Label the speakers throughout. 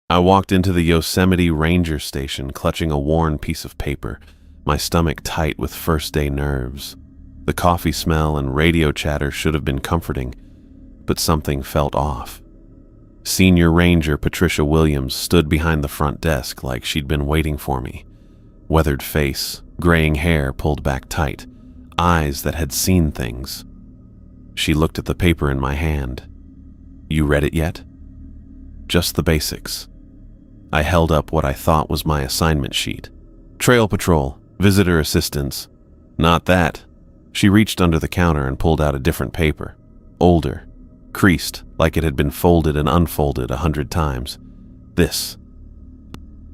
Speaker 1: I walked into the Yosemite Ranger Station clutching a worn piece of paper, my stomach tight with first-day nerves. The coffee smell and radio chatter should have been comforting, but something felt off. Senior Ranger Patricia Williams stood behind the front desk like she'd been waiting for me. Weathered face, graying hair pulled back tight, eyes that had seen things. She looked at the paper in my hand. "You read it yet?" "Just the basics." I held up what I thought was my assignment sheet. "Trail Patrol, Visitor Assistance." "Not that." She reached under the counter and pulled out a different paper. Older, creased, like it had been folded and unfolded 100 times. "This."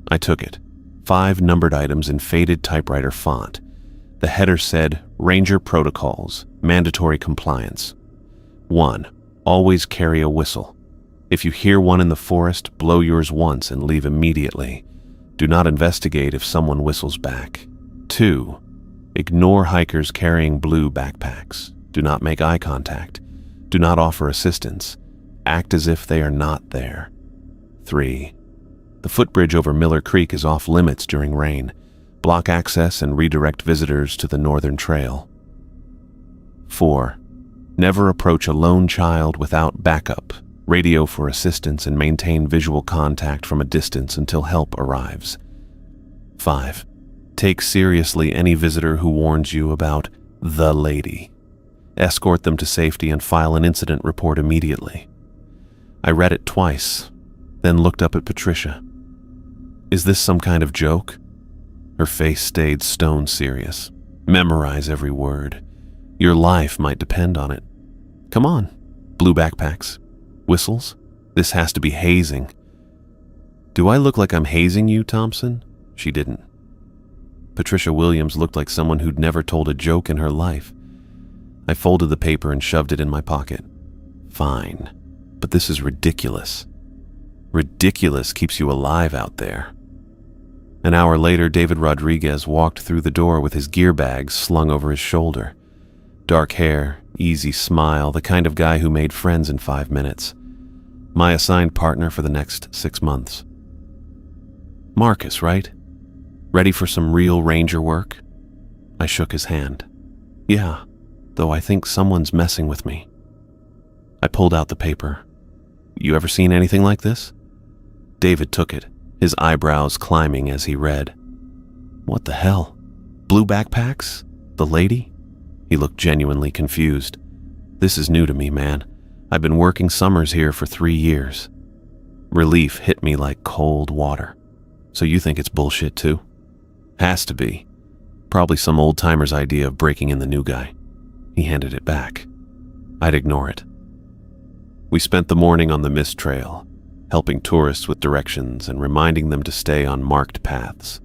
Speaker 1: I took it. 5 numbered items in faded typewriter font. The header said, Ranger Protocols, Mandatory Compliance. 1. Always carry a whistle. If you hear one in the forest, blow yours once and leave immediately. Do not investigate if someone whistles back. 2. Ignore hikers carrying blue backpacks. Do not make eye contact. Do not offer assistance. Act as if they are not there. 3. The footbridge over Miller Creek is off limits during rain. Block access and redirect visitors to the Northern Trail. 4. Never approach a lone child without backup. Radio for assistance and maintain visual contact from a distance until help arrives. 5. Take seriously any visitor who warns you about the lady. Escort them to safety and file an incident report immediately. I read it twice, then looked up at Patricia. Is this some kind of joke? Her face stayed stone serious. Memorize every word. Your life might depend on it. Come on. Blue backpacks. Whistles. This has to be hazing. Do I look like I'm hazing you, Thompson? She didn't. Patricia Williams looked like someone who'd never told a joke in her life. I folded the paper and shoved it in my pocket. Fine. But this is ridiculous. Ridiculous keeps you alive out there. An hour later, David Rodriguez walked through the door with his gear bags slung over his shoulder. Dark hair, easy smile, the kind of guy who made friends in 5 minutes. My assigned partner for the next 6 months. Marcus, right? Ready for some real ranger work? I shook his hand. Yeah, though I think someone's messing with me. I pulled out the paper. You ever seen anything like this? David took it, his eyebrows climbing as he read. What the hell? Blue backpacks? The lady? He looked genuinely confused. This is new to me, man. I've been working summers here for 3 years. Relief hit me like cold water. So you think it's bullshit too? Has to be. Probably some old-timer's idea of breaking in the new guy. He handed it back. I'd ignore it. We spent the morning on the mist trail, helping tourists with directions and reminding them to stay on marked paths.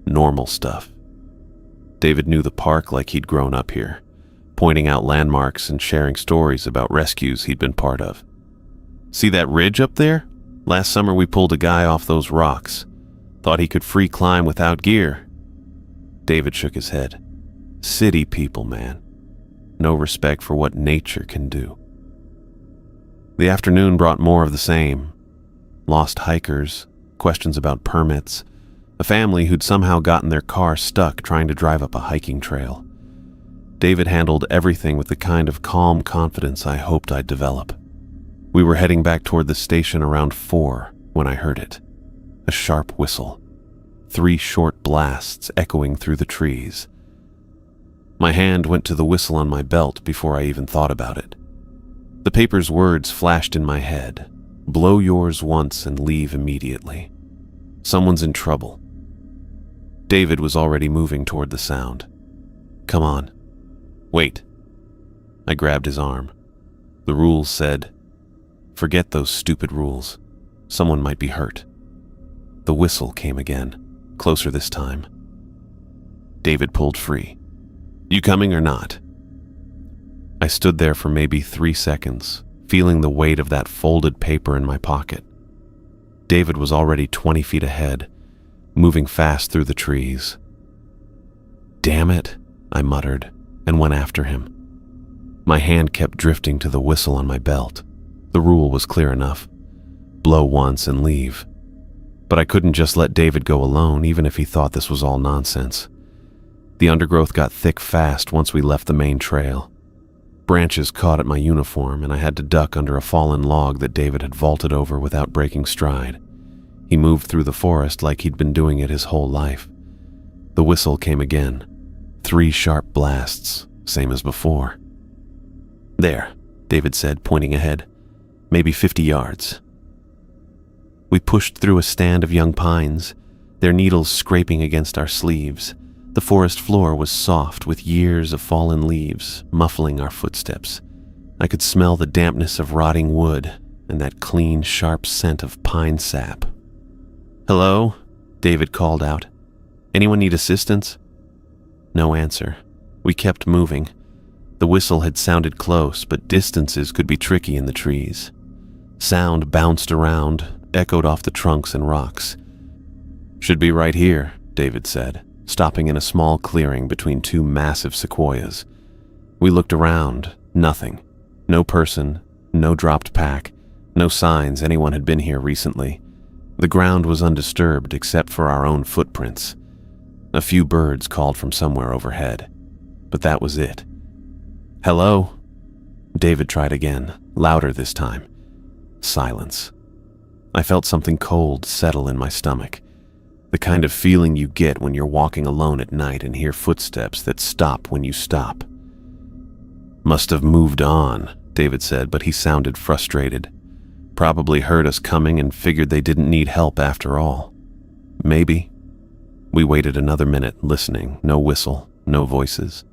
Speaker 1: Normal stuff. David knew the park like he'd grown up here, pointing out landmarks and sharing stories about rescues he'd been part of. See that ridge up there? Last summer we pulled a guy off those rocks. Thought he could free climb without gear. David shook his head. City people, man. No respect for what nature can do. The afternoon brought more of the same. Lost hikers, questions about permits, a family who'd somehow gotten their car stuck trying to drive up a hiking trail. David handled everything with the kind of calm confidence I hoped I'd develop. We were heading back toward the station around 4 when I heard it. A sharp whistle. 3 short blasts echoing through the trees. My hand went to the whistle on my belt before I even thought about it. The paper's words flashed in my head. Blow yours once and leave immediately. Someone's in trouble. David was already moving toward the sound. Come on. Wait. I grabbed his arm. The rules said, forget those stupid rules. Someone might be hurt. The whistle came again, closer this time. David pulled free. You coming or not? I stood there for maybe 3 seconds, feeling the weight of that folded paper in my pocket. David was already 20 feet ahead, moving fast through the trees. Damn it, I muttered, and went after him. My hand kept drifting to the whistle on my belt. The rule was clear enough. Blow once and leave. But I couldn't just let David go alone, even if he thought this was all nonsense. The undergrowth got thick fast once we left the main trail. Branches caught at my uniform, and I had to duck under a fallen log that David had vaulted over without breaking stride. He moved through the forest like he'd been doing it his whole life. The whistle came again. 3 sharp blasts, same as before. "There," David said, pointing ahead. "Maybe 50 yards. We pushed through a stand of young pines, their needles scraping against our sleeves. The forest floor was soft with years of fallen leaves, muffling our footsteps. I could smell the dampness of rotting wood and that clean, sharp scent of pine sap. "Hello?" David called out. "Anyone need assistance?" No answer. We kept moving. The whistle had sounded close, but distances could be tricky in the trees. Sound bounced around, echoed off the trunks and rocks. "Should be right here," David said, stopping in a small clearing between 2 massive sequoias. We looked around. Nothing. No person, no dropped pack, no signs anyone had been here recently. The ground was undisturbed except for our own footprints. A few birds called from somewhere overhead, but that was it. "Hello?" David tried again, louder this time. Silence. I felt something cold settle in my stomach. The kind of feeling you get when you're walking alone at night and hear footsteps that stop when you stop. "Must have moved on," David said, but he sounded frustrated. Probably heard us coming and figured they didn't need help after all. Maybe. We waited another minute, listening. No whistle, no voices.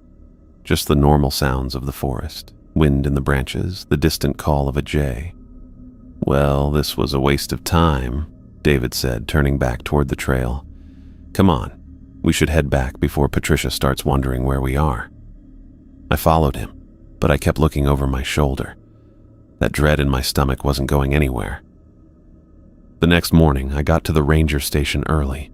Speaker 1: Just the normal sounds of the forest. Wind in the branches, the distant call of a jay. "Well, this was a waste of time," David said, turning back toward the trail. "Come on, we should head back before Patricia starts wondering where we are." I followed him, but I kept looking over my shoulder. That dread in my stomach wasn't going anywhere. The next morning, I got to the ranger station early.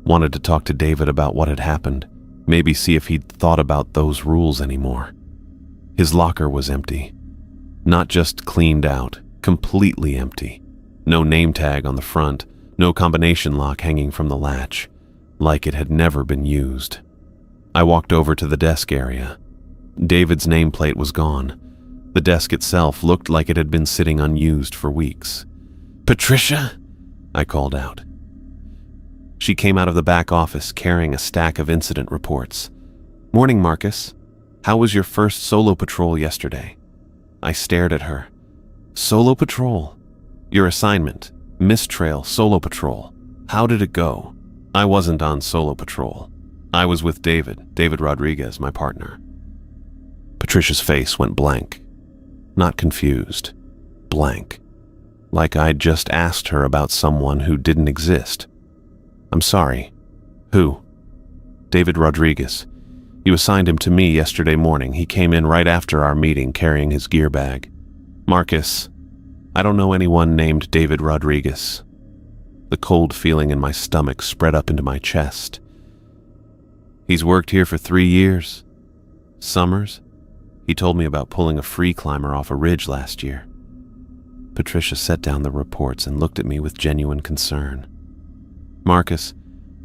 Speaker 1: Wanted to talk to David about what had happened, maybe see if he'd thought about those rules anymore. His locker was empty. Not just cleaned out, completely empty. No name tag on the front, no combination lock hanging from the latch, like it had never been used. I walked over to the desk area. David's nameplate was gone. The desk itself looked like it had been sitting unused for weeks. "Patricia?" I called out. She came out of the back office carrying a stack of incident reports. "Morning, Marcus. How was your first solo patrol yesterday?" I stared at her. "Solo patrol? Your assignment, Mist Trail Solo Patrol. How did it go?" "I wasn't on solo patrol. I was with David Rodriguez, my partner." Patricia's face went blank. Not confused. Blank. Like I'd just asked her about someone who didn't exist. "I'm sorry. Who?" "David Rodriguez. You assigned him to me yesterday morning. He came in right after our meeting carrying his gear bag." "Marcus, I don't know anyone named David Rodriguez." The cold feeling in my stomach spread up into my chest. "He's worked here for 3 years. Summers. He told me about pulling a free climber off a ridge last year." Patricia set down the reports and looked at me with genuine concern. "Marcus,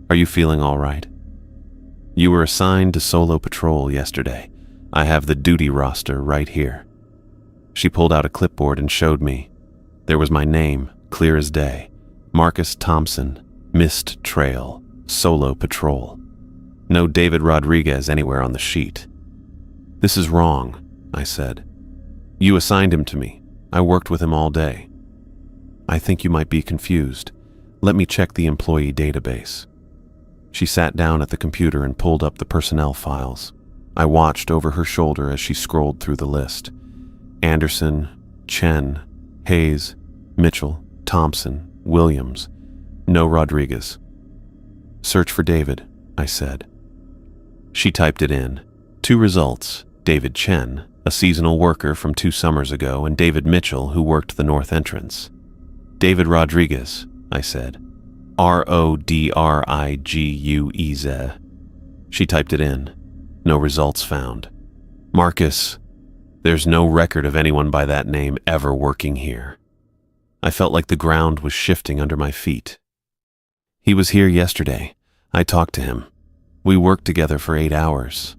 Speaker 1: are you feeling all right? You were assigned to solo patrol yesterday. I have the duty roster right here." She pulled out a clipboard and showed me. There was my name, clear as day. Marcus Thompson, Mist Trail, Solo Patrol. No David Rodriguez anywhere on the sheet. "This is wrong," I said. "You assigned him to me. I worked with him all day." "I think you might be confused. Let me check the employee database." She sat down at the computer and pulled up the personnel files. I watched over her shoulder as she scrolled through the list. Anderson, Chen, Hayes, Mitchell, Thompson, Williams. No Rodriguez. "Search for David," I said. She typed it in. 2 results. David Chen, a seasonal worker from 2 summers ago, and David Mitchell, who worked the north entrance. "David Rodriguez," I said. Rodriguez. She typed it in. No results found. "Marcus, there's no record of anyone by that name ever working here." I felt like the ground was shifting under my feet. He was here yesterday. I talked to him. We worked together for 8 hours.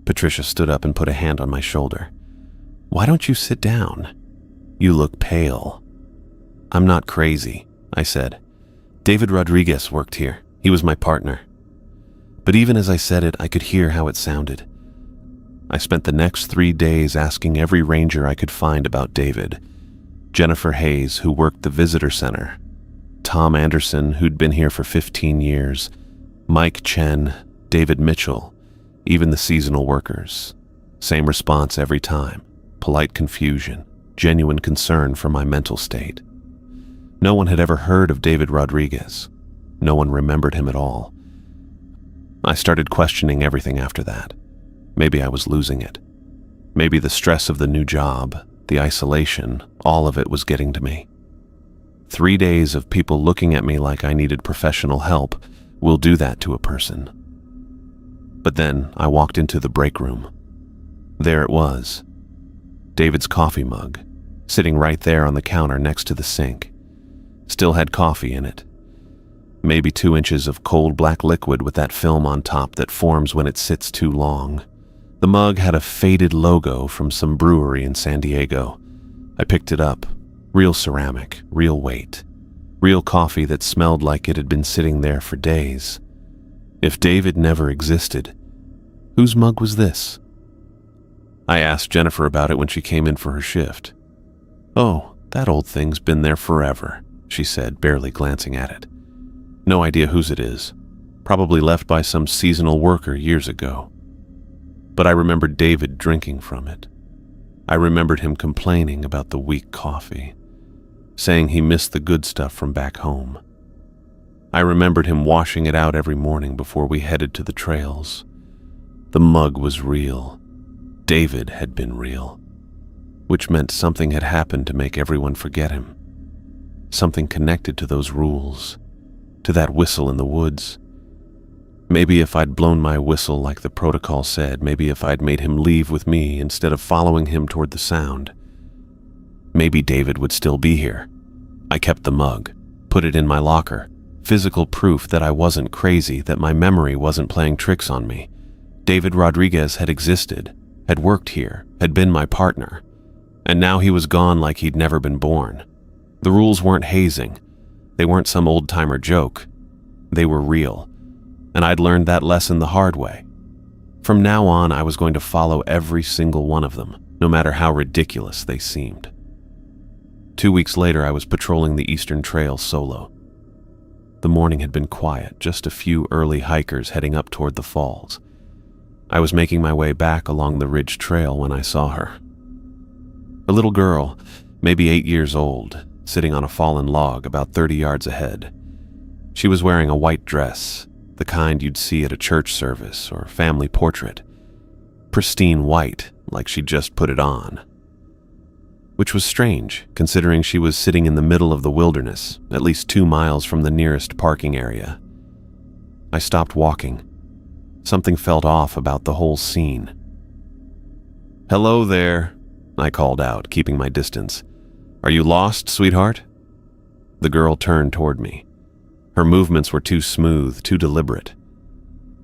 Speaker 1: Patricia stood up and put a hand on my shoulder. Why don't you sit down? You look pale. I'm not crazy, I said. David Rodriguez worked here. He was my partner. But even as I said it, I could hear how it sounded. I spent the next 3 days asking every ranger I could find about David. Jennifer Hayes, who worked the visitor center. Tom Anderson, who'd been here for 15 years. Mike Chen, David Mitchell, even the seasonal workers. Same response every time. Polite confusion, genuine concern for my mental state. No one had ever heard of David Rodriguez. No one remembered him at all. I started questioning everything after that. Maybe I was losing it. Maybe the stress of the new job, the isolation, all of it was getting to me. 3 days of people looking at me like I needed professional help will do that to a person. But then I walked into the break room. There it was. David's coffee mug, sitting right there on the counter next to the sink. Still had coffee in it. Maybe 2 inches of cold black liquid with that film on top that forms when it sits too long. The mug had a faded logo from some brewery in San Diego. I picked it up. Real ceramic, real weight. Real coffee that smelled like it had been sitting there for days. If David never existed, whose mug was this? I asked Jennifer about it when she came in for her shift. Oh, that old thing's been there forever, she said, barely glancing at it. No idea whose it is. Probably left by some seasonal worker years ago. But I remembered David drinking from it. I remembered him complaining about the weak coffee, saying he missed the good stuff from back home. I remembered him washing it out every morning before we headed to the trails. The mug was real. David had been real, which meant something had happened to make everyone forget him. Something connected to those rules, to that whistle in the woods. Maybe if I'd blown my whistle like the protocol said, maybe if I'd made him leave with me instead of following him toward the sound, maybe David would still be here. I kept the mug, put it in my locker, physical proof that I wasn't crazy, that my memory wasn't playing tricks on me. David Rodriguez had existed, had worked here, had been my partner, and now he was gone like he'd never been born. The rules weren't hazing. They weren't some old-timer joke. They were real, and I'd learned that lesson the hard way. From now on, I was going to follow every single one of them, no matter how ridiculous they seemed. 2 weeks later, I was patrolling the Eastern Trail solo. The morning had been quiet, just a few early hikers heading up toward the falls. I was making my way back along the ridge trail when I saw her. A little girl, maybe 8 years old, sitting on a fallen log about 30 yards ahead. She was wearing a white dress, the kind you'd see at a church service or family portrait. Pristine white, like she'd just put it on. Which was strange, considering she was sitting in the middle of the wilderness, at least 2 miles from the nearest parking area. I stopped walking. Something felt off about the whole scene. "Hello there," I called out, keeping my distance. "Are you lost, sweetheart?" The girl turned toward me. Her movements were too smooth, too deliberate.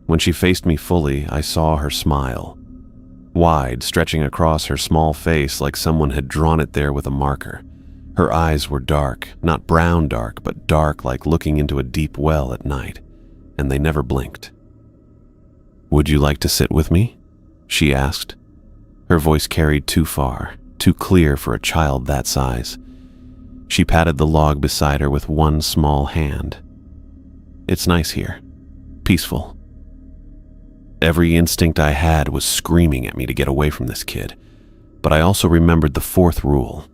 Speaker 1: When she faced me fully, I saw her smile. Wide, stretching across her small face like someone had drawn it there with a marker. Her eyes were dark, not brown dark, but dark like looking into a deep well at night, and they never blinked. "Would you like to sit with me?" she asked. Her voice carried too far, too clear for a child that size. She patted the log beside her with one small hand. "It's nice here. Peaceful." Every instinct I had was screaming at me to get away from this kid, but I also remembered the 4th rule.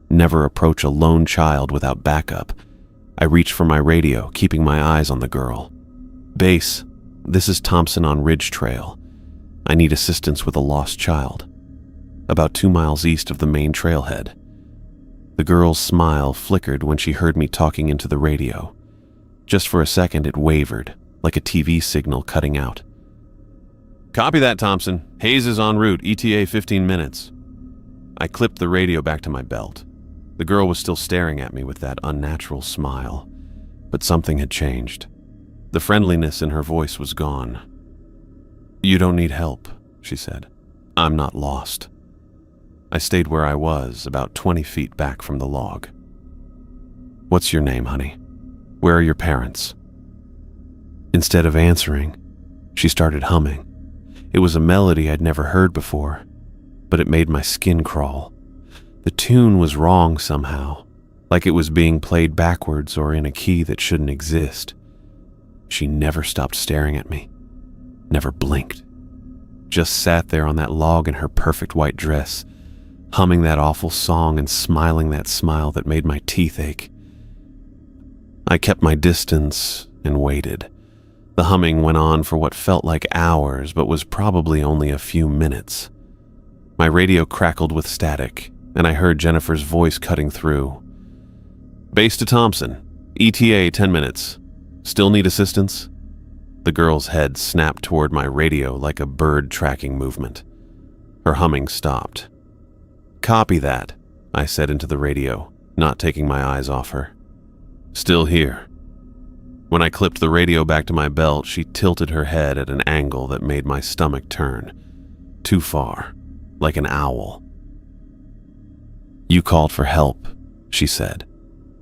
Speaker 1: Never approach a lone child without backup. I reached for my radio, keeping my eyes on the girl. "Base, this is Thompson on Ridge Trail. I need assistance with a lost child. About 2 miles east of the main trailhead." The girl's smile flickered when she heard me talking into the radio. Just for a second it wavered, like a TV signal cutting out. "Copy that, Thompson. Hayes is en route, ETA 15 minutes. I clipped the radio back to my belt. The girl was still staring at me with that unnatural smile. but something had changed. The friendliness in her voice was gone. "You don't need help," she said. "I'm not lost." I stayed where I was, about 20 feet back from the log. "What's your name, honey? Where are your parents?" Instead of answering, she started humming. It was a melody I'd never heard before, but it made my skin crawl. The tune was wrong somehow, like it was being played backwards or in a key that shouldn't exist. She never stopped staring at me, never blinked. Just sat there on that log in her perfect white dress, humming that awful song and smiling that smile that made my teeth ache. I kept my distance and waited. The humming went on for what felt like hours, but was probably only a few minutes. My radio crackled with static, and I heard Jennifer's voice cutting through. "Base to Thompson. ETA 10 minutes. Still need assistance?" The girl's head snapped toward my radio like a bird tracking movement. Her humming stopped. "Copy that," I said into the radio, not taking my eyes off her. "Still here." When I clipped the radio back to my belt, she tilted her head at an angle that made my stomach turn. Too far, like an owl. "You called for help," she said.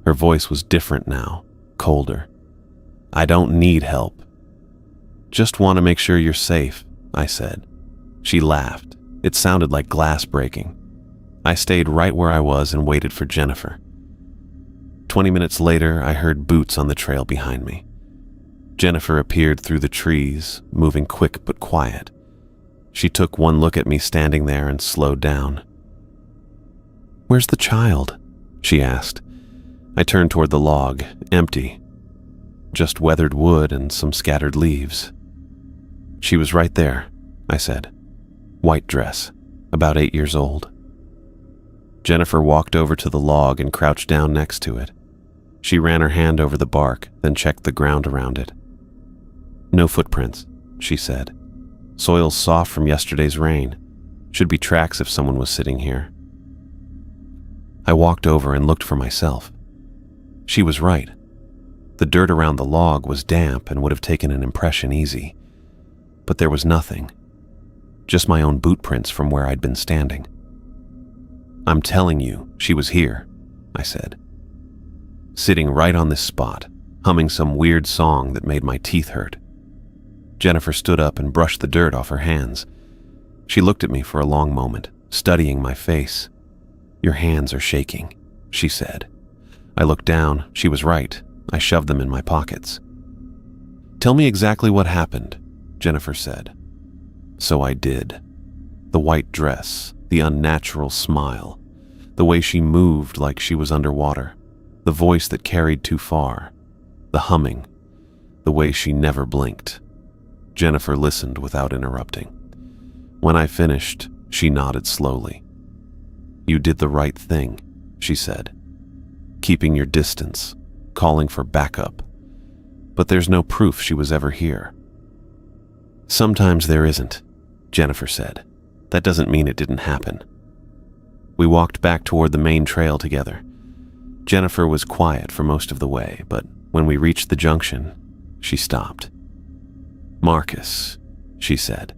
Speaker 1: Her voice was different now, colder. "I don't need help. Just want to make sure you're safe," I said. She laughed. It sounded like glass breaking. I stayed right where I was and waited for Jennifer. 20 minutes later, I heard boots on the trail behind me. Jennifer appeared through the trees, moving quick but quiet. She took one look at me standing there and slowed down. "Where's the child?" she asked. I turned toward the log, empty. Just weathered wood and some scattered leaves. "She was right there," I said. "White dress, about 8 years old." Jennifer walked over to the log and crouched down next to it. She ran her hand over the bark, then checked the ground around it. "No footprints," she said. "Soil's soft from yesterday's rain. Should be tracks if someone was sitting here." I walked over and looked for myself. She was right. The dirt around the log was damp and would have taken an impression easy. But there was nothing. Just my own boot prints from where I'd been standing. "I'm telling you, she was here," I said. Sitting right on this spot, humming some weird song that made my teeth hurt. Jennifer stood up and brushed the dirt off her hands. She looked at me for a long moment, studying my face. "Your hands are shaking," she said. I looked down. She was right. I shoved them in my pockets. "Tell me exactly what happened," Jennifer said. So I did. The white dress, the unnatural smile, the way she moved like she was underwater, the voice that carried too far, the humming, the way she never blinked. Jennifer listened without interrupting. When I finished, she nodded slowly. "You did the right thing," she said. "Keeping your distance, calling for backup. But there's no proof she was ever here." "Sometimes there isn't," Jennifer said. "That doesn't mean it didn't happen." We walked back toward the main trail together. Jennifer was quiet for most of the way, but when we reached the junction, she stopped. "Marcus," she said,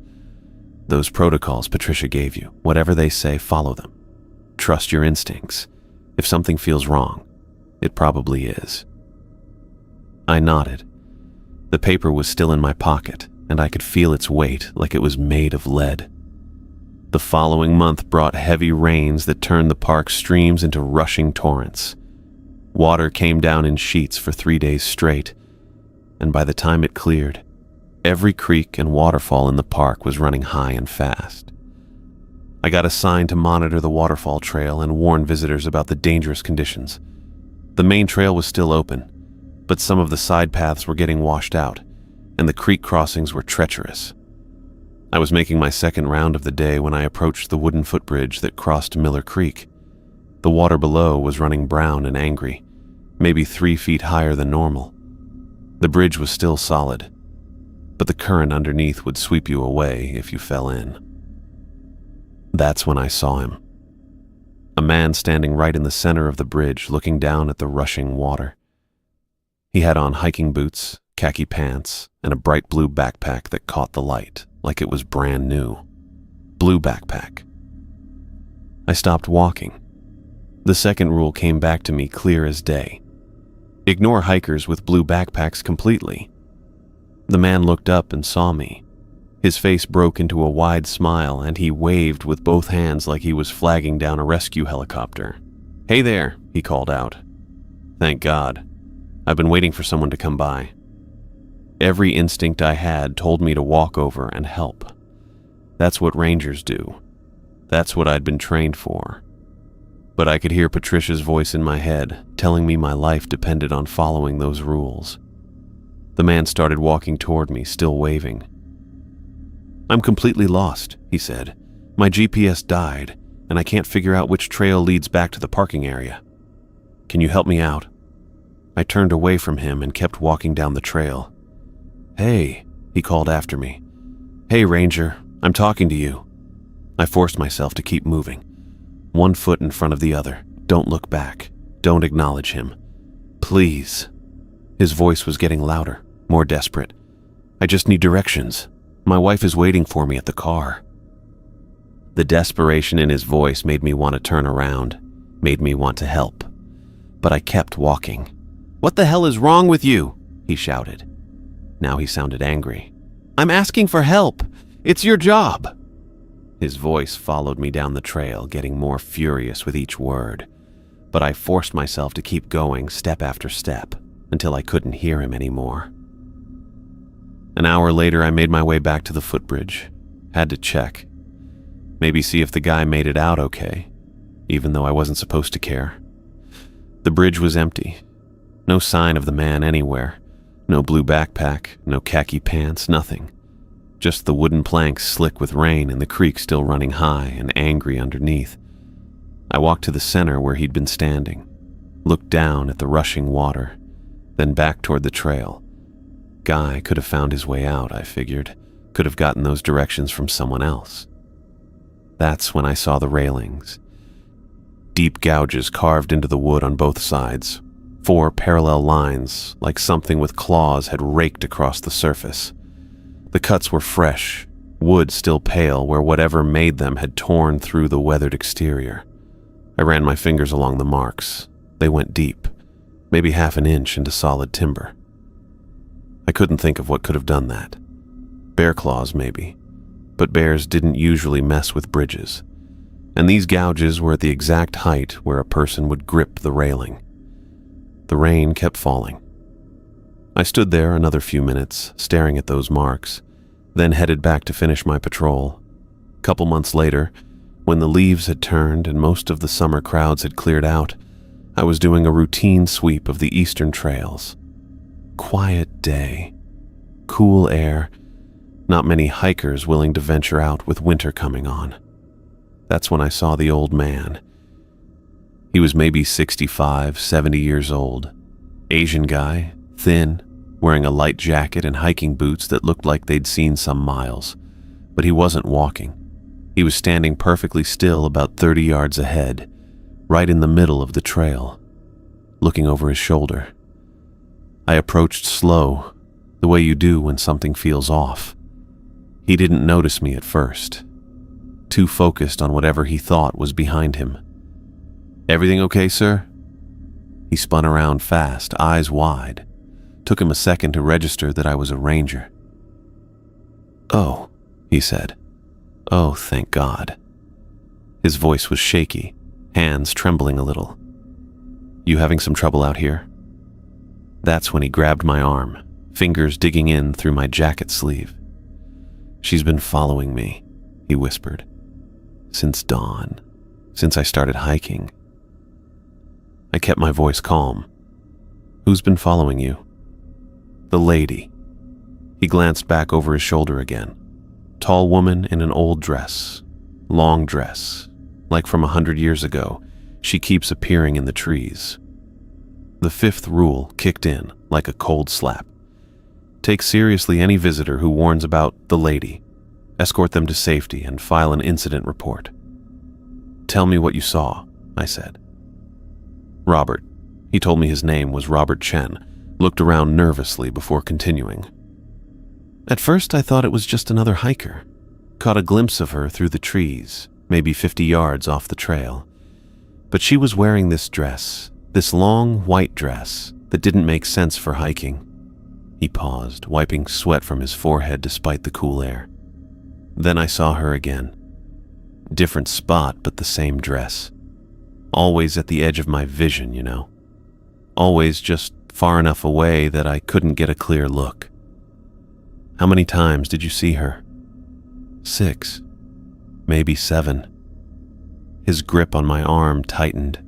Speaker 1: "those protocols Patricia gave you, whatever they say, follow them. Trust your instincts. If something feels wrong, it probably is." I nodded. The paper was still in my pocket, and I could feel its weight like it was made of lead. The following month brought heavy rains that turned the park's streams into rushing torrents. Water came down in sheets for 3 days straight, and by the time it cleared, every creek and waterfall in the park was running high and fast. I got assigned to monitor the waterfall trail and warn visitors about the dangerous conditions. The main trail was still open, but some of the side paths were getting washed out, and the creek crossings were treacherous. I was making my second round of the day when I approached the wooden footbridge that crossed Miller Creek. The water below was running brown and angry, maybe 3 feet higher than normal. The bridge was still solid, but the current underneath would sweep you away if you fell in. That's when I saw him. A man standing right in the center of the bridge looking down at the rushing water. He had on hiking boots, khaki pants, and a bright blue backpack that caught the light, like it was brand new. Blue backpack. I stopped walking. The second rule came back to me clear as day. Ignore hikers with blue backpacks completely. The man looked up and saw me. His face broke into a wide smile, and he waved with both hands like he was flagging down a rescue helicopter. "Hey there," he called out. Thank God. I've been waiting for someone to come by. Every instinct I had told me to walk over and help. That's what rangers do. That's what I'd been trained for. But I could hear Patricia's voice in my head, telling me my life depended on following those rules. The man started walking toward me, still waving. "I'm completely lost," he said. "My GPS died, and I can't figure out which trail leads back to the parking area. Can you help me out?" I turned away from him and kept walking down the trail. "Hey," he called after me. "Hey, Ranger, I'm talking to you." I forced myself to keep moving. One foot in front of the other. Don't look back. Don't acknowledge him. "Please." His voice was getting louder, more desperate. "I just need directions. My wife is waiting for me at the car." The desperation in his voice made me want to turn around, made me want to help. But I kept walking. "What the hell is wrong with you?" he shouted. Now he sounded angry. "I'm asking for help. It's your job." His voice followed me down the trail, getting more furious with each word. But I forced myself to keep going step after step until I couldn't hear him anymore. An hour later, I made my way back to the footbridge. Had to check. Maybe see if the guy made it out okay, even though I wasn't supposed to care. The bridge was empty. No sign of the man anywhere. No blue backpack, no khaki pants, nothing. Just the wooden planks slick with rain and the creek still running high and angry underneath. I walked to the center where he'd been standing, looked down at the rushing water, then back toward the trail. Guy could have found his way out, I figured. Could have gotten those directions from someone else. That's when I saw the railings. Deep gouges carved into the wood on both sides. 4 parallel lines, like something with claws had raked across the surface. The cuts were fresh, wood still pale where whatever made them had torn through the weathered exterior. I ran my fingers along the marks. They went deep, maybe half an inch into solid timber. I couldn't think of what could have done that. Bear claws, maybe. But bears didn't usually mess with bridges. And these gouges were at the exact height where a person would grip the railing. The rain kept falling. I stood there another few minutes, staring at those marks, then headed back to finish my patrol. A couple months later, when the leaves had turned and most of the summer crowds had cleared out, I was doing a routine sweep of the eastern trails. Quiet day, cool air, not many hikers willing to venture out with winter coming on. That's when I saw the old man. He was maybe 65, 70 years old. Asian guy, thin, wearing a light jacket and hiking boots that looked like they'd seen some miles. But he wasn't walking. He was standing perfectly still about 30 yards ahead, right in the middle of the trail, looking over his shoulder. I approached slow, the way you do when something feels off. He didn't notice me at first, too focused on whatever he thought was behind him. "Everything okay, sir?" He spun around fast, eyes wide. Took him a second to register that I was a ranger. "Oh," he said. "Oh, thank God." His voice was shaky, hands trembling a little. "You having some trouble out here?" That's when he grabbed my arm, fingers digging in through my jacket sleeve. "She's been following me," he whispered. "Since dawn, since I started hiking." I kept my voice calm. "Who's been following you?" "The lady." He glanced back over his shoulder again. Tall woman in an old dress, long dress, like from 100 years ago. She keeps appearing in the trees. The 5th rule kicked in like a cold slap. Take seriously any visitor who warns about the lady. Escort them to safety and file an incident report. "Tell me what you saw," I said. "Robert." He told me his name was Robert Chen, looked around nervously before continuing. At first, I thought it was just another hiker. Caught a glimpse of her through the trees, maybe 50 yards off the trail. But she was wearing this dress, this long white dress that didn't make sense for hiking. He paused, wiping sweat from his forehead despite the cool air. Then I saw her again. Different spot, but the same dress. Always at the edge of my vision, you know. Always just far enough away that I couldn't get a clear look. How many times did you see her? 6, maybe 7. His grip on my arm tightened,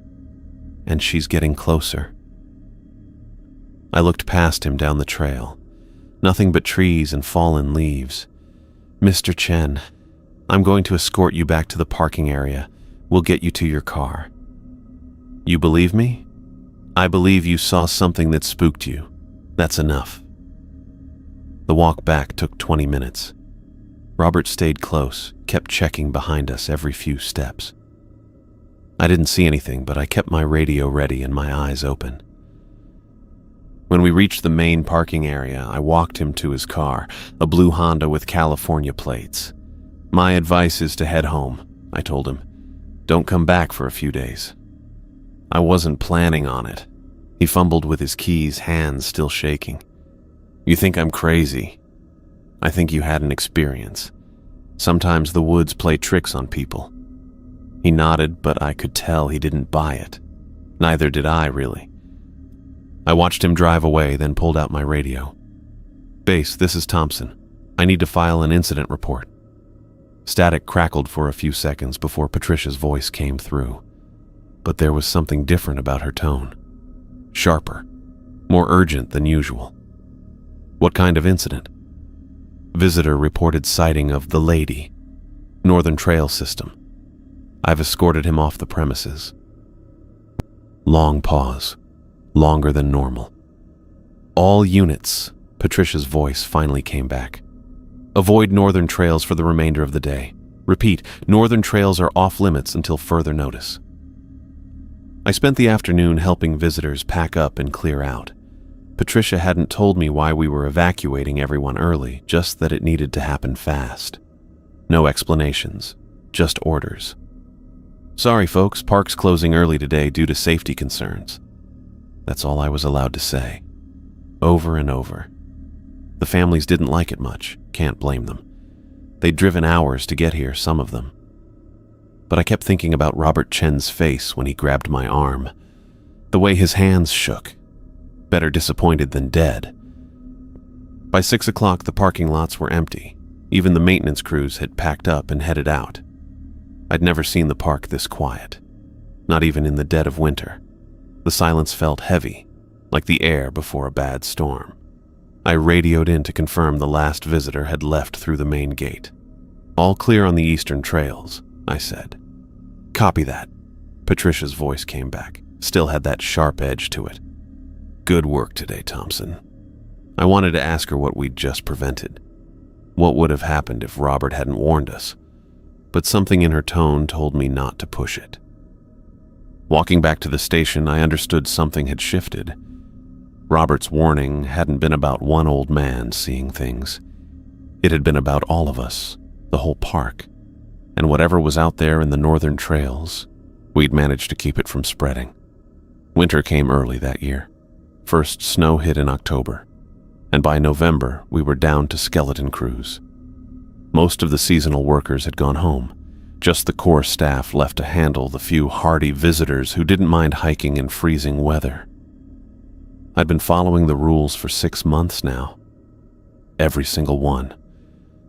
Speaker 1: and she's getting closer. I looked past him down the trail. Nothing but trees and fallen leaves. Mr. Chen, I'm going to escort you back to the parking area. We'll get you to your car. You believe me? I believe you saw something that spooked you. That's enough. The walk back took 20 minutes. Robert stayed close, kept checking behind us every few steps. I didn't see anything, but I kept my radio ready and my eyes open. When we reached the main parking area, I walked him to his car, a blue Honda with California plates. My advice is to head home, I told him. Don't come back for a few days. I wasn't planning on it. He fumbled with his keys, hands still shaking. You think I'm crazy? I think you had an experience. Sometimes the woods play tricks on people. He nodded, but I could tell he didn't buy it. Neither did I, really. I watched him drive away, then pulled out my radio. Base, this is Thompson. I need to file an incident report. Static crackled for a few seconds before Patricia's voice came through. But there was something different about her tone. Sharper, more urgent than usual. What kind of incident? Visitor reported sighting of the lady, Northern Trail System. I've escorted him off the premises. Long pause, longer than normal. All units, Patricia's voice finally came back. Avoid northern trails for the remainder of the day. Repeat, northern trails are off limits until further notice. I spent the afternoon helping visitors pack up and clear out. Patricia hadn't told me why we were evacuating everyone early, just that it needed to happen fast. No explanations, just orders. Sorry folks, park's closing early today due to safety concerns. That's all I was allowed to say. Over and over. The families didn't like it much, can't blame them. They'd driven hours to get here, some of them. But I kept thinking about Robert Chen's face when he grabbed my arm. The way his hands shook. Better disappointed than dead. By 6 o'clock, the parking lots were empty. Even the maintenance crews had packed up and headed out. I'd never seen the park this quiet. Not even in the dead of winter. The silence felt heavy, like the air before a bad storm. I radioed in to confirm the last visitor had left through the main gate. All clear on the eastern trails, I said. Copy that. Patricia's voice came back, still had that sharp edge to it. Good work today, Thompson. I wanted to ask her what we'd just prevented. What would have happened if Robert hadn't warned us? But something in her tone told me not to push it. Walking back to the station, I understood something had shifted. Robert's warning hadn't been about one old man seeing things. It had been about all of us, the whole park, and whatever was out there in the northern trails, we'd managed to keep it from spreading. Winter came early that year. First snow hit in October, and by November we were down to skeleton crews. Most of the seasonal workers had gone home, just the core staff left to handle the few hardy visitors who didn't mind hiking in freezing weather. I'd been following the rules for 6 months now. Every single one.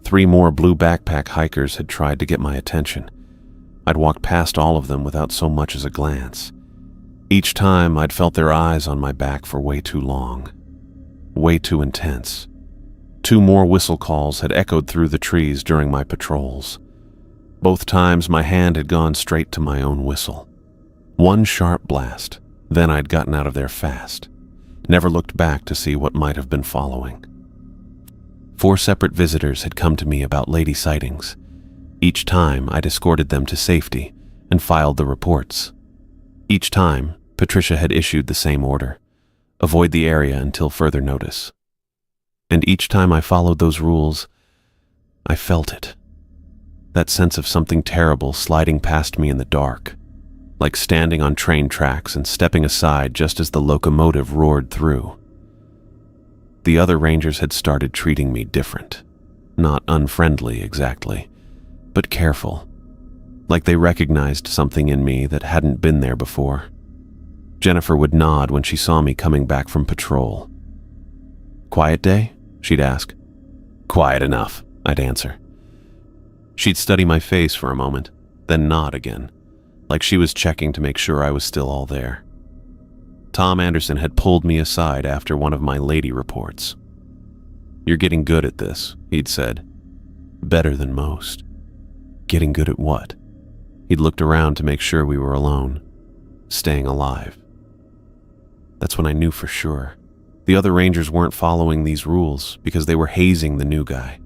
Speaker 1: 3 more blue backpack hikers had tried to get my attention. I'd walked past all of them without so much as a glance. Each time I'd felt their eyes on my back for way too long. Way too intense. 2 more whistle calls had echoed through the trees during my patrols. Both times my hand had gone straight to my own whistle. One sharp blast, then I'd gotten out of there fast. Never looked back to see what might have been following. 4 separate visitors had come to me about lady sightings. Each time I'd escorted them to safety and filed the reports. Each time, Patricia had issued the same order. Avoid the area until further notice. And each time I followed those rules, I felt it. That sense of something terrible sliding past me in the dark, like standing on train tracks and stepping aside just as the locomotive roared through. The other rangers had started treating me different. Not unfriendly exactly, but careful, like they recognized something in me that hadn't been there before. Jennifer would nod when she saw me coming back from patrol. "Quiet day?" she'd ask. "Quiet enough," I'd answer. She'd study my face for a moment, then nod again, like she was checking to make sure I was still all there. Tom Anderson had pulled me aside after one of my lady reports. "You're getting good at this," he'd said. "Better than most." Getting good at what? He'd looked around to make sure we were alone, staying alive. That's when I knew for sure. The other rangers weren't following these rules because they were hazing the new guy.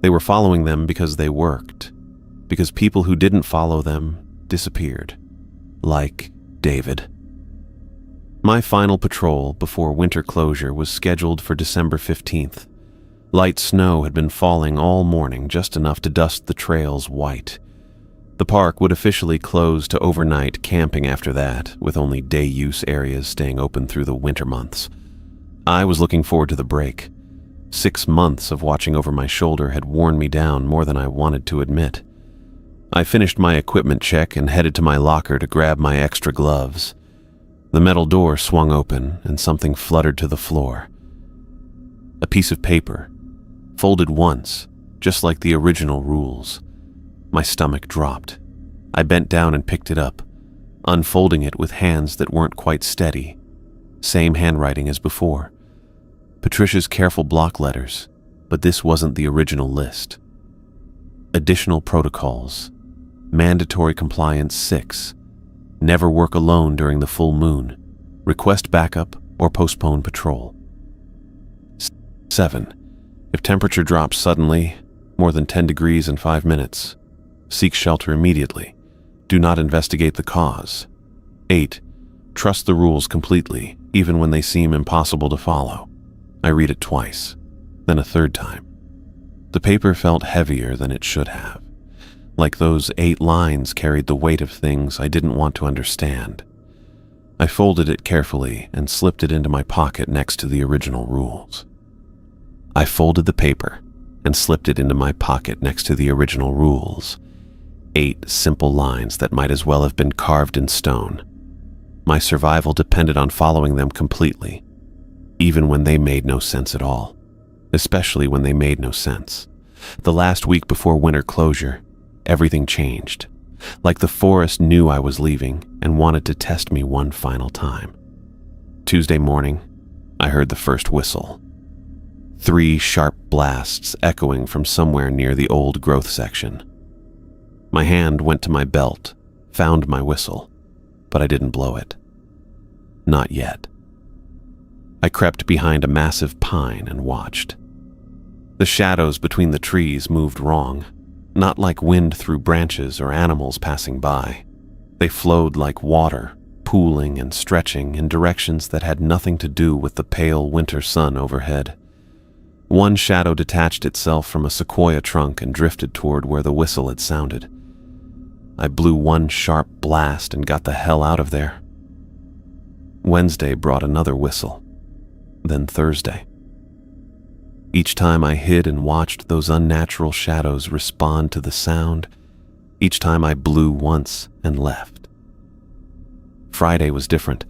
Speaker 1: They were following them because they worked, because people who didn't follow them disappeared, like David. My final patrol before winter closure was scheduled for December 15th. Light snow had been falling all morning, just enough to dust the trails white. The park would officially close to overnight camping after that, with only day-use areas staying open through the winter months. I was looking forward to the break. 6 months of watching over my shoulder had worn me down more than I wanted to admit. I finished my equipment check and headed to my locker to grab my extra gloves. The metal door swung open and something fluttered to the floor. A piece of paper, folded once, just like the original rules. My stomach dropped. I bent down and picked it up, unfolding it with hands that weren't quite steady. Same handwriting as before. Patricia's careful block letters, but this wasn't the original list. Additional protocols. Mandatory compliance 6. Never work alone during the full moon. Request backup or postpone patrol. 7. If temperature drops suddenly, more than 10 degrees in 5 minutes, seek shelter immediately. Do not investigate the cause. 8. Trust the rules completely, even when they seem impossible to follow. I read it twice, then a third time. The paper felt heavier than it should have, like those 8 lines carried the weight of things I didn't want to understand. I folded it carefully and slipped it into my pocket next to the original rules. I folded the paper and slipped it into my pocket next to the original rules. 8 simple lines that might as well have been carved in stone. My survival depended on following them completely, even when they made no sense at all, especially when they made no sense. The last week before winter closure, everything changed, like the forest knew I was leaving and wanted to test me one final time. Tuesday morning, I heard the first whistle. 3 sharp blasts echoing from somewhere near the old growth section. My hand went to my belt, found my whistle, but I didn't blow it. Not yet. I crept behind a massive pine and watched. The shadows between the trees moved wrong, not like wind through branches or animals passing by. They flowed like water, pooling and stretching in directions that had nothing to do with the pale winter sun overhead. One shadow detached itself from a sequoia trunk and drifted toward where the whistle had sounded. I blew one sharp blast and got the hell out of there. Wednesday brought another whistle, then Thursday. Each time I hid and watched those unnatural shadows respond to the sound, each time I blew once and left. Friday was different.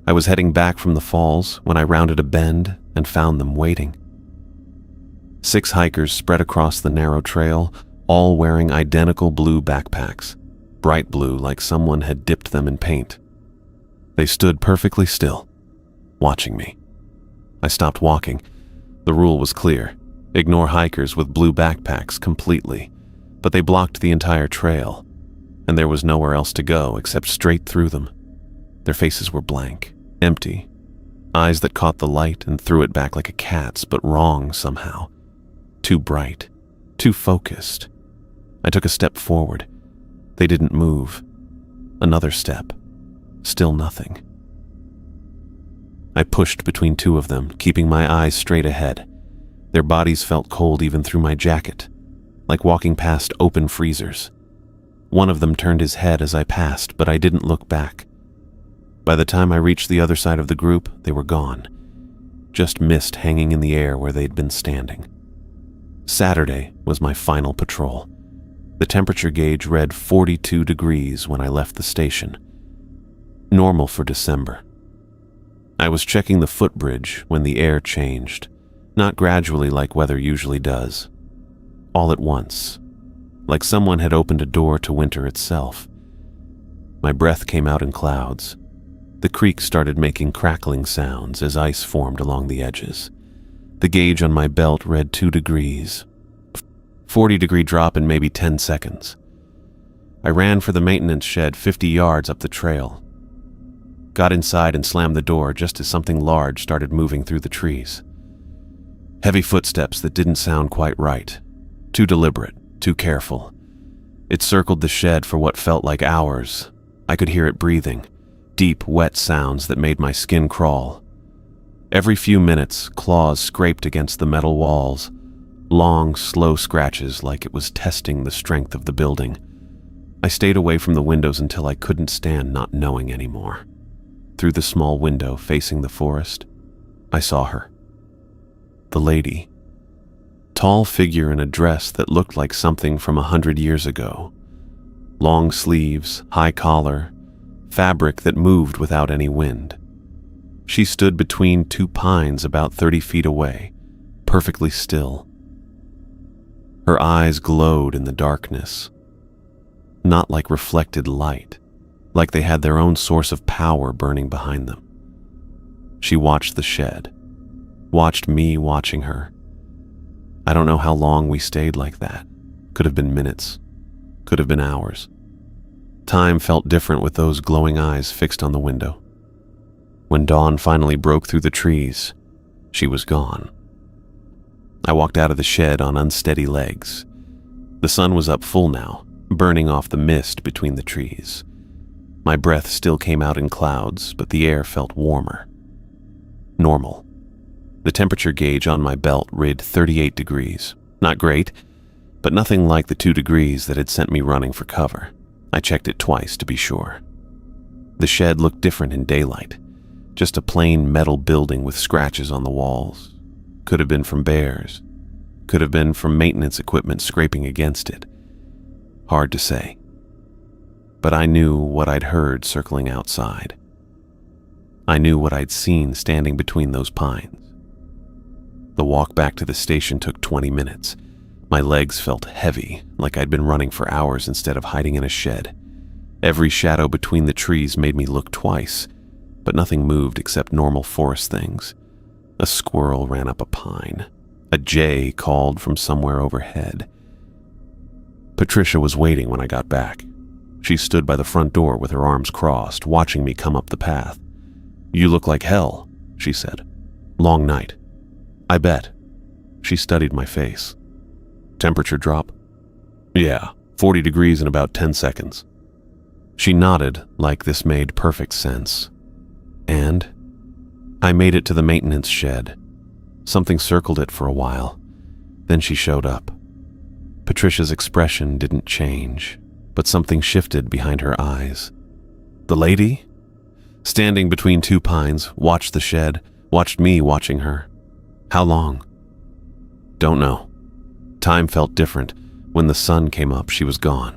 Speaker 1: I was heading back from the falls when I rounded a bend and found them waiting. 6 hikers spread across the narrow trail, all wearing identical blue backpacks, bright blue like someone had dipped them in paint. They stood perfectly still, watching me. I stopped walking. The rule was clear. Ignore hikers with blue backpacks completely, but they blocked the entire trail, and there was nowhere else to go except straight through them. Their faces were blank, empty, eyes that caught the light and threw it back like a cat's, but wrong somehow. Too bright, too focused. I took a step forward. They didn't move. Another step. Still nothing. I pushed between two of them, keeping my eyes straight ahead. Their bodies felt cold even through my jacket, like walking past open freezers. One of them turned his head as I passed, but I didn't look back. By the time I reached the other side of the group, they were gone. Just mist hanging in the air where they'd been standing. Saturday was my final patrol. The temperature gauge read 42 degrees when I left the station. Normal for December. I was checking the footbridge when the air changed, not gradually like weather usually does. All at once, like someone had opened a door to winter itself. My breath came out in clouds. The creek started making crackling sounds as ice formed along the edges. The gauge on my belt read 2 degrees. 40-degree drop in maybe 10 seconds. I ran for the maintenance shed 50 yards up the trail. Got inside and slammed the door just as something large started moving through the trees. Heavy footsteps that didn't sound quite right. Too deliberate, too careful. It circled the shed for what felt like hours. I could hear it breathing, deep, wet sounds that made my skin crawl. Every few minutes, claws scraped against the metal walls, long, slow scratches like it was testing the strength of the building. I stayed away from the windows until I couldn't stand not knowing anymore. Through the small window facing the forest, I saw her. The lady. Tall figure in a dress that looked like something from 100 years ago. Long sleeves, high collar, fabric that moved without any wind. She stood between 2 pines about 30 feet away, perfectly still. Her eyes glowed in the darkness, not like reflected light, like they had their own source of power burning behind them. She watched the shed, watched me watching her. I don't know how long we stayed like that. Could have been minutes, could have been hours. Time felt different with those glowing eyes fixed on the window. When dawn finally broke through the trees, she was gone. I walked out of the shed on unsteady legs. The sun was up full now, burning off the mist between the trees. My breath still came out in clouds, but the air felt warmer. Normal. The temperature gauge on my belt read 38 degrees. Not great, but nothing like the 2 degrees that had sent me running for cover. I checked it twice to be sure. The shed looked different in daylight. Just a plain metal building with scratches on the walls. Could have been from bears. Could have been from maintenance equipment scraping against it. Hard to say. But I knew what I'd heard circling outside. I knew what I'd seen standing between those pines. The walk back to the station took 20 minutes. My legs felt heavy, like I'd been running for hours instead of hiding in a shed. Every shadow between the trees made me look twice, but nothing moved except normal forest things. A squirrel ran up a pine. A jay called from somewhere overhead. Patricia was waiting when I got back. She stood by the front door with her arms crossed, watching me come up the path. "You look like hell," she said. "Long night." "I bet." She studied my face. "Temperature drop?" "Yeah, 40 degrees in about 10 seconds. She nodded like this made perfect sense. And I made it to the maintenance shed. Something circled it for a while. Then she showed up. Patricia's expression didn't change, but something shifted behind her eyes. The lady, standing between 2 pines, watched the shed, watched me watching her. How long? Don't know. Time felt different. When the sun came up, she was gone.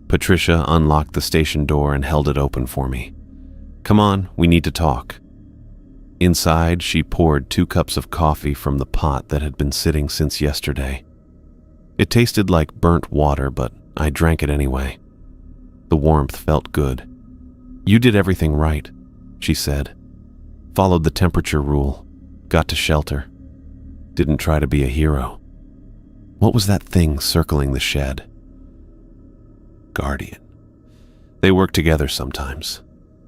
Speaker 1: Patricia unlocked the station door and held it open for me. "Come on, we need to talk." Inside, she poured 2 cups of coffee from the pot that had been sitting since yesterday. It tasted like burnt water, but I drank it anyway. The warmth felt good. "You did everything right," she said. "Followed the temperature rule. Got to shelter. Didn't try to be a hero." What was that thing circling the shed? Guardian. They work together sometimes.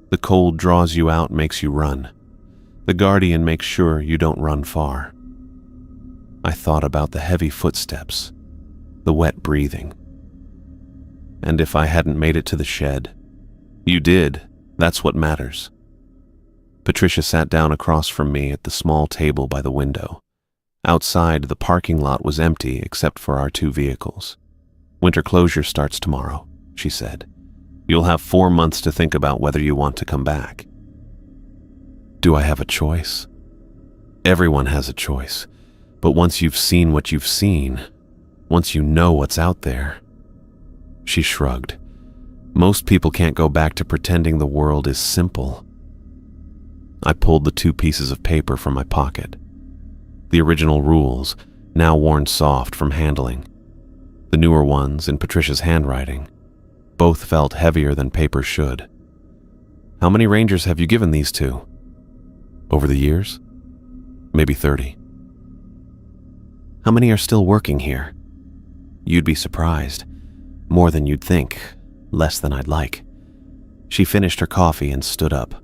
Speaker 1: The cold draws you out, makes you run. The guardian makes sure you don't run far. I thought about the heavy footsteps, the wet breathing. And if I hadn't made it to the shed, you did. That's what matters. Patricia sat down across from me at the small table by the window. Outside, the parking lot was empty except for our 2 vehicles. "Winter closure starts tomorrow," she said. "You'll have 4 months to think about whether you want to come back." Do I have a choice? Everyone has a choice, but once you've seen what you've seen, once you know what's out there. She shrugged. Most people can't go back to pretending the world is simple. I pulled the 2 pieces of paper from my pocket. The original rules, now worn soft from handling. The newer ones in Patricia's handwriting. Both felt heavier than paper should. "How many rangers have you given these to?" "Over the years? Maybe 30. "How many are still working here?" "You'd be surprised. More than you'd think. Less than I'd like." She finished her coffee and stood up.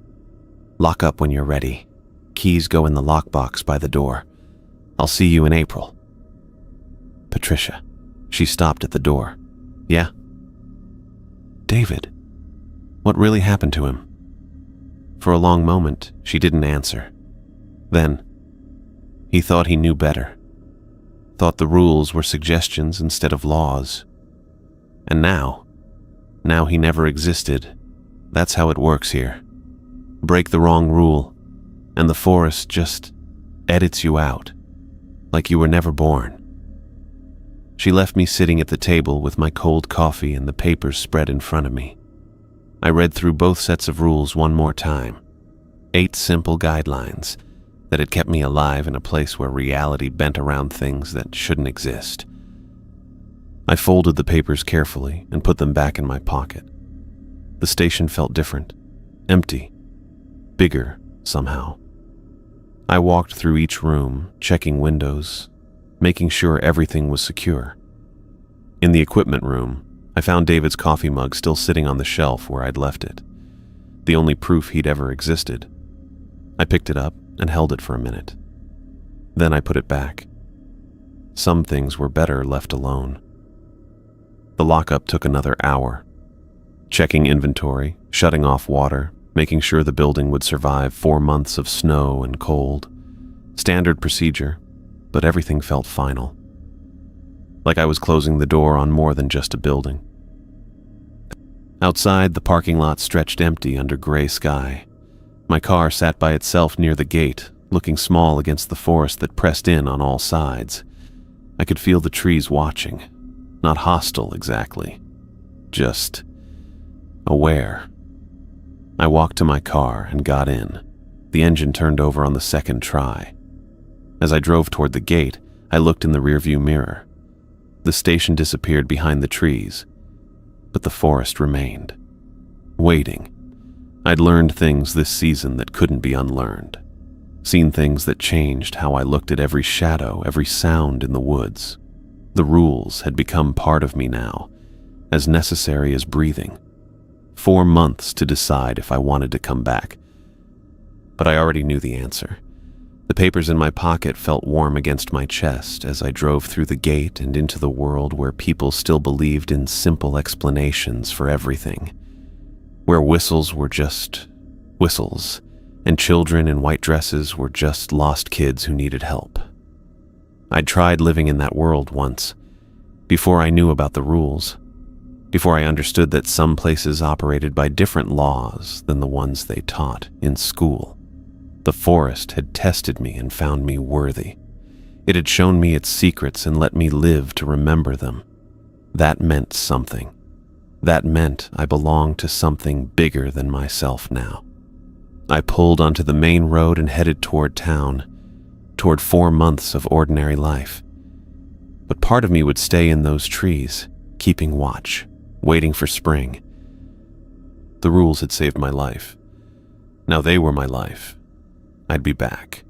Speaker 1: "Lock up when you're ready. Keys go in the lockbox by the door. I'll see you in April." "Patricia." She stopped at the door. "Yeah?" "David. What really happened to him?" For a long moment, she didn't answer. Then, he thought he knew better. Thought the rules were suggestions instead of laws. And now he never existed. That's how it works here. Break the wrong rule, and the forest just edits you out, like you were never born. She left me sitting at the table with my cold coffee and the papers spread in front of me. I read through both sets of rules one more time. 8 simple guidelines that had kept me alive in a place where reality bent around things that shouldn't exist. I folded the papers carefully and put them back in my pocket. The station felt different, empty, bigger somehow. I walked through each room, checking windows, making sure everything was secure. In the equipment room, I found David's coffee mug still sitting on the shelf where I'd left it, the only proof he'd ever existed. I picked it up and held it for a minute. Then I put it back. Some things were better left alone. The lockup took another hour. Checking inventory, shutting off water, making sure the building would survive 4 months of snow and cold. Standard procedure, but everything felt final. Like I was closing the door on more than just a building. Outside, the parking lot stretched empty under gray sky. My car sat by itself near the gate, looking small against the forest that pressed in on all sides. I could feel the trees watching. Not hostile exactly, just aware. I walked to my car and got in. The engine turned over on the second try. As I drove toward the gate, I looked in the rearview mirror. The station disappeared behind the trees, but the forest remained, waiting. I'd learned things this season that couldn't be unlearned. Seen things that changed how I looked at every shadow, every sound in the woods. The rules had become part of me now, as necessary as breathing. 4 months to decide if I wanted to come back. But I already knew the answer. The papers in my pocket felt warm against my chest as I drove through the gate and into the world where people still believed in simple explanations for everything. Where whistles were just whistles, and children in white dresses were just lost kids who needed help. I'd tried living in that world once, before I knew about the rules, before I understood that some places operated by different laws than the ones they taught in school. The forest had tested me and found me worthy. It had shown me its secrets and let me live to remember them. That meant something. That meant I belonged to something bigger than myself now. I pulled onto the main road and headed toward town, toward 4 months of ordinary life. But part of me would stay in those trees, keeping watch, waiting for spring. The rules had saved my life. Now they were my life. I'd be back.